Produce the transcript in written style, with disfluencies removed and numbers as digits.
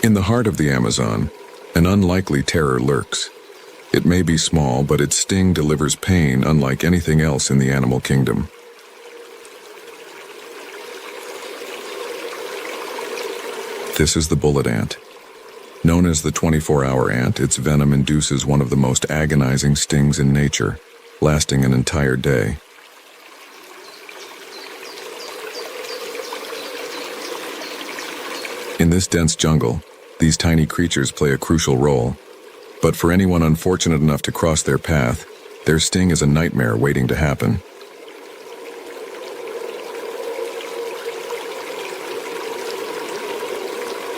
In the heart of the Amazon, an unlikely terror lurks. It may be small, but its sting delivers pain unlike anything else in the animal kingdom. This is the bullet ant. Known as the 24-hour ant, its venom induces one of the most agonizing stings in nature, lasting an entire day. In this dense jungle, these tiny creatures play a crucial role. But for anyone unfortunate enough to cross their path, their sting is a nightmare waiting to happen.